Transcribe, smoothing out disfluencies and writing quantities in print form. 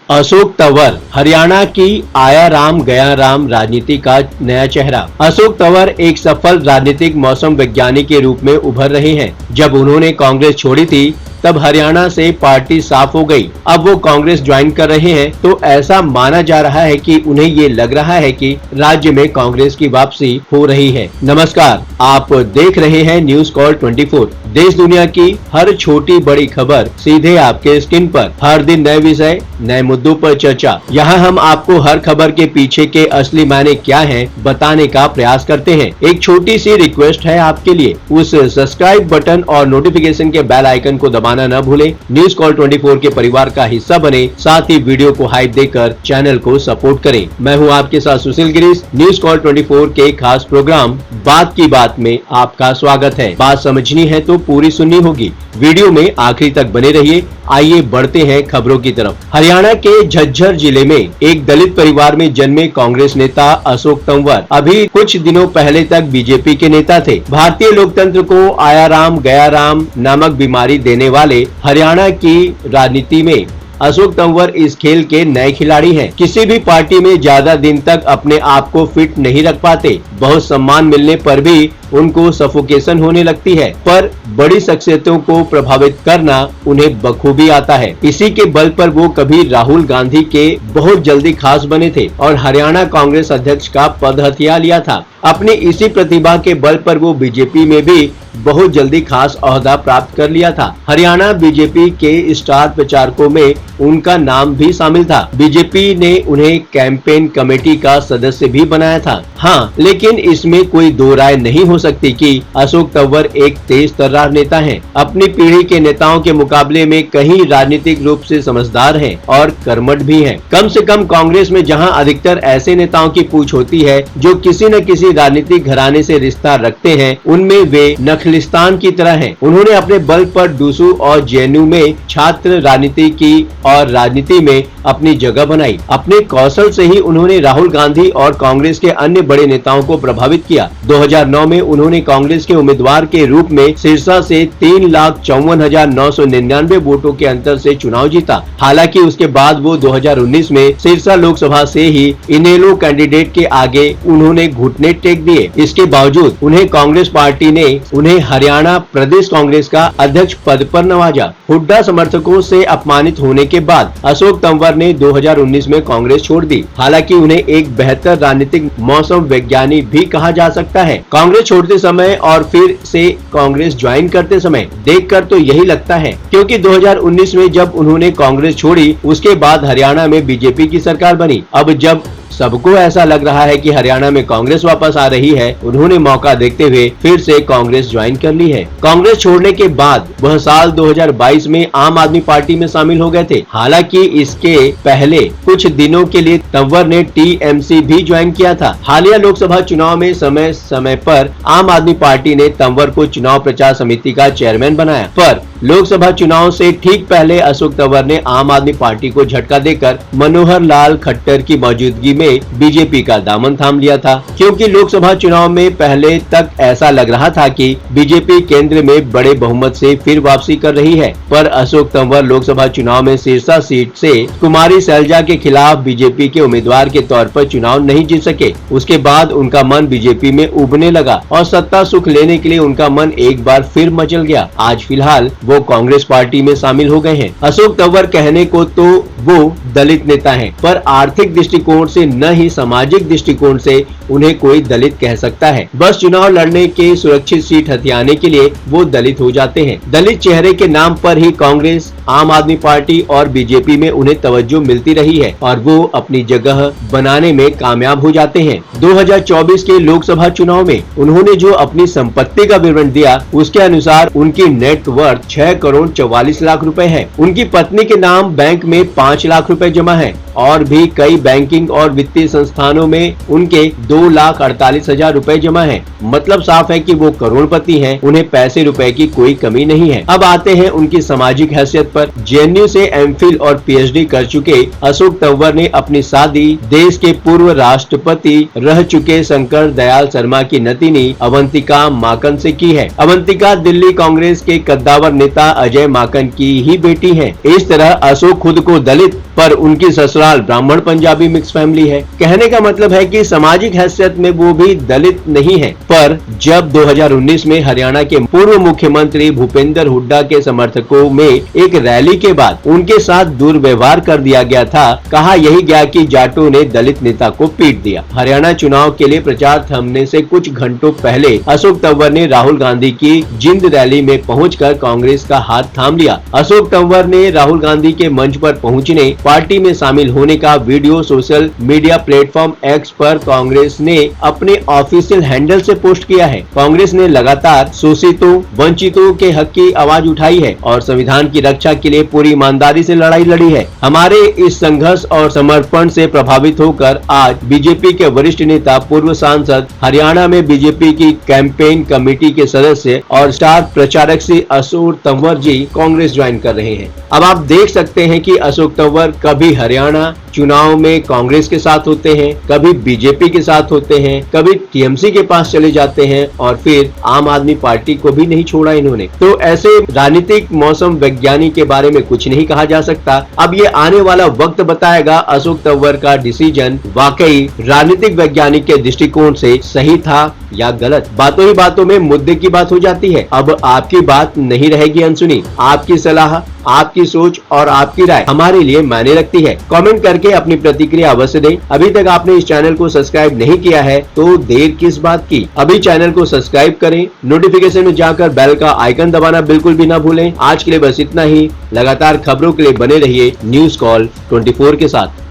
अशोक तंवर हरियाणा की आया राम गया राम राजनीति का नया चेहरा। अशोक तंवर एक सफल राजनीतिक मौसम वैज्ञानिक के रूप में उभर रहे हैं। जब उन्होंने कांग्रेस छोड़ी थी तब हरियाणा से पार्टी साफ हो गई। अब वो कांग्रेस ज्वाइन कर रहे हैं तो ऐसा माना जा रहा है कि उन्हें ये लग रहा है कि राज्य में कांग्रेस की वापसी हो रही है। नमस्कार, आप देख रहे हैं न्यूज कॉल 24। देश दुनिया की हर छोटी बड़ी खबर सीधे आपके स्क्रीन पर। हर दिन नए विषय, नए मुद्दों पर चर्चा। यहाँ हम आपको हर खबर के पीछे के असली मायने क्या हैं बताने का प्रयास करते हैं। एक छोटी सी रिक्वेस्ट है आपके लिए, उस सब्सक्राइब बटन और नोटिफिकेशन के बेल आइकन को दबाना न भूलें। न्यूज कॉल 24 के परिवार का हिस्सा बने, साथ ही वीडियो को हाइप देकर चैनल को सपोर्ट करें। मैं हूँ आपके साथ सुशील गिरीश। न्यूज कॉल 24 के खास प्रोग्राम बात की बात में आपका स्वागत है। बात समझनी है तो पूरी सुननी होगी। वीडियो में आखिरी तक बने रहिए। आइए बढ़ते हैं खबरों की तरफ। हरियाणा के झज्जर जिले में एक दलित परिवार में जन्मे कांग्रेस नेता अशोक तंवर अभी कुछ दिनों पहले तक बीजेपी के नेता थे। भारतीय लोकतंत्र को आया राम गया राम नामक बीमारी देने वाले हरियाणा की राजनीति में अशोक तंवर इस खेल के नए खिलाड़ी हैं। किसी भी पार्टी में ज्यादा दिन तक अपने आप को फिट नहीं रख पाते। बहुत सम्मान मिलने पर भी उनको सफोकेशन होने लगती है, पर बड़ी शख्सियतों को प्रभावित करना उन्हें बखूबी आता है। इसी के बल पर वो कभी राहुल गांधी के बहुत जल्दी खास बने थे और हरियाणा कांग्रेस अध्यक्ष का पद हथिया लिया था। अपनी इसी प्रतिभा के बल पर वो बीजेपी में भी बहुत जल्दी खास ओहदा प्राप्त कर लिया था। हरियाणा बीजेपी के स्टार प्रचारकों में उनका नाम भी शामिल था। बीजेपी ने उन्हें कैंपेन कमेटी का सदस्य भी बनाया था। हाँ, लेकिन इसमें कोई दो राय नहीं हो सकती कि अशोक तंवर एक तेज तर्रार नेता हैं। अपनी पीढ़ी के नेताओं के मुकाबले में कहीं राजनीतिक रूप से समझदार हैं और कर्मठ भी हैं। कम से कम कांग्रेस में जहां अधिकतर ऐसे नेताओं की पूछ होती है जो किसी न किसी राजनीतिक घराने से रिश्ता रखते हैं, उनमें वे नखलिस्तान की तरह हैं। उन्होंने अपने बल पर डूसू और जेएनयू में छात्र राजनीति की और राजनीति में अपनी जगह बनाई। अपने कौशल से ही उन्होंने राहुल गांधी और कांग्रेस के अन्य बड़े नेताओं को प्रभावित किया। 2009 में उन्होंने कांग्रेस के उम्मीदवार के रूप में सिरसा से 3,54,999 वोटों के अंतर से चुनाव जीता। हालांकि उसके बाद वो 2019 में सिरसा लोकसभा से ही इनेलो कैंडिडेट के आगे उन्होंने घुटने टेक दिए। इसके बावजूद उन्हें कांग्रेस पार्टी ने उन्हें हरियाणा प्रदेश कांग्रेस का अध्यक्ष पद पर नवाजा। हुड्डा समर्थकों से अपमानित होने के बाद अशोक तंवर ने 2019 में कांग्रेस छोड़ दी। हालांकि उन्हें एक बेहतर राजनीतिक मौसम वैज्ञानिक भी कहा जा सकता है। कांग्रेस छोड़ते समय और फिर से कांग्रेस ज्वाइन करते समय देखकर तो यही लगता है, क्योंकि 2019 में जब उन्होंने कांग्रेस छोड़ी उसके बाद हरियाणा में बीजेपी की सरकार बनी। अब जब सबको ऐसा लग रहा है कि हरियाणा में कांग्रेस वापस आ रही है, उन्होंने मौका देखते हुए फिर से कांग्रेस ज्वाइन कर ली है। कांग्रेस छोड़ने के बाद वह साल 2022 में आम आदमी पार्टी में शामिल हो गए थे। हालांकि इसके पहले कुछ दिनों के लिए तंवर ने टीएमसी भी ज्वाइन किया था। हालिया लोकसभा चुनाव में समय समय पर आम आदमी पार्टी ने तंवर को चुनाव प्रचार समिति का चेयरमैन बनाया, पर लोकसभा चुनाव से ठीक पहले अशोक तंवर ने आम आदमी पार्टी को झटका देकर मनोहर लाल खट्टर की मौजूदगी में बीजेपी का दामन थाम लिया था। क्योंकि लोकसभा चुनाव में पहले तक ऐसा लग रहा था कि बीजेपी केंद्र में बड़े बहुमत से फिर वापसी कर रही है, पर अशोक तंवर लोकसभा चुनाव में सिरसा सीट से कुमारी सैलजा के खिलाफ बीजेपी के उम्मीदवार के तौर पर चुनाव नहीं जीत सके। उसके बाद उनका मन बीजेपी में उबने लगा और सत्ता सुख लेने के लिए उनका मन एक बार फिर मचल गया। आज फिलहाल वो कांग्रेस पार्टी में शामिल हो गए हैं। अशोक तंवर कहने को तो वो दलित नेता हैं, पर आर्थिक दृष्टिकोण से न ही सामाजिक दृष्टिकोण से उन्हें कोई दलित कह सकता है। बस चुनाव लड़ने के सुरक्षित सीट हथियाने के लिए वो दलित हो जाते हैं। दलित चेहरे के नाम पर ही कांग्रेस, आम आदमी पार्टी और बीजेपी में उन्हें तवज्जो मिलती रही है और वो अपनी जगह बनाने में कामयाब हो जाते हैं। 2024 के लोकसभा चुनाव में उन्होंने जो अपनी संपत्ति का विवरण दिया उसके अनुसार उनकी नेट वर्थ 6 करोड़ 44 लाख रुपए है। उनकी पत्नी के नाम बैंक में 5 लाख रुपए जमा है। और भी कई बैंकिंग और वित्तीय संस्थानों में उनके 2,48,000 रुपए जमा हैं। मतलब साफ है कि वो करोड़पति हैं, उन्हें पैसे रुपए की कोई कमी नहीं है। अब आते हैं उनकी सामाजिक हैसियत पर। जेएनयू से एमफिल और पीएचडी कर चुके अशोक तंवर ने अपनी शादी देश के पूर्व राष्ट्रपति रह चुके शंकर दयाल शर्मा की नतीनी अवंतिका माकन से की है। अवंतिका दिल्ली कांग्रेस के कद्दावर नेता अजय माकन की ही बेटी है। इस तरह अशोक खुद को दलित पर उनकी ससुराल ब्राह्मण पंजाबी मिक्स फैमिली है। कहने का मतलब है कि सामाजिक हैसियत में वो भी दलित नहीं है। पर जब 2019 में हरियाणा के पूर्व मुख्यमंत्री भूपेंद्र हुड्डा के समर्थकों में एक रैली के बाद उनके साथ दुर्व्यवहार कर दिया गया था, कहा यही गया कि जाटों ने दलित नेता को पीट दिया। हरियाणा चुनाव के लिए प्रचार थमने से कुछ घंटों पहले अशोक तंवर ने राहुल गांधी की जिंद रैली में पहुंचकर कांग्रेस का हाथ थाम लिया। अशोक तंवर ने राहुल गांधी के मंच पर पहुंचने, पार्टी में शामिल होने का video social media platform x पर कांग्रेस ने अपने ऑफिशियल हैंडल से पोस्ट किया है। कांग्रेस ने लगातार शोषितों वंचितों के हक की आवाज उठाई है और संविधान की रक्षा के लिए पूरी ईमानदारी से लड़ाई लड़ी है। हमारे इस संघर्ष और समर्पण से प्रभावित होकर आज बीजेपी के वरिष्ठ नेता, पूर्व सांसद, हरियाणा में बीजेपी की कैंपेन कमेटी के सदस्य और स्टार प्रचारक से अशोक तंवर जी कांग्रेस ज्वाइन कर रहे हैं। अब आप देख सकते हैं कि अशोक तंवर कभी हरियाणा चुनाव में कांग्रेस के साथ होते हैं, कभी बीजेपी के साथ होते हैं, कभी टीएमसी के पास चले जाते हैं और फिर आम आदमी पार्टी को भी नहीं छोड़ा इन्होंने। तो ऐसे राजनीतिक मौसम वैज्ञानिक के बारे में कुछ नहीं कहा जा सकता। अब ये आने वाला वक्त बताएगा अशोक तंवर का डिसीजन वाकई राजनीतिक वैज्ञानिक के दृष्टिकोण से सही था या गलत। बातों ही बातों में मुद्दे की बात हो जाती है। अब आपकी बात नहीं रहेगी अनसुनी। आपकी सलाह, आपकी सोच और आपकी राय हमारे लिए मायने रखती है। कमेंट करके अपनी प्रतिक्रिया अवश्य दें। अभी तक आपने इस चैनल को सब्सक्राइब नहीं किया है तो देर किस बात की, अभी चैनल को सब्सक्राइब करें। नोटिफिकेशन में जाकर बेल का आइकन दबाना बिल्कुल भी ना भूलें। आज के लिए बस इतना ही। लगातार खबरों के लिए बने रहिए न्यूज़ कॉल 24 के साथ।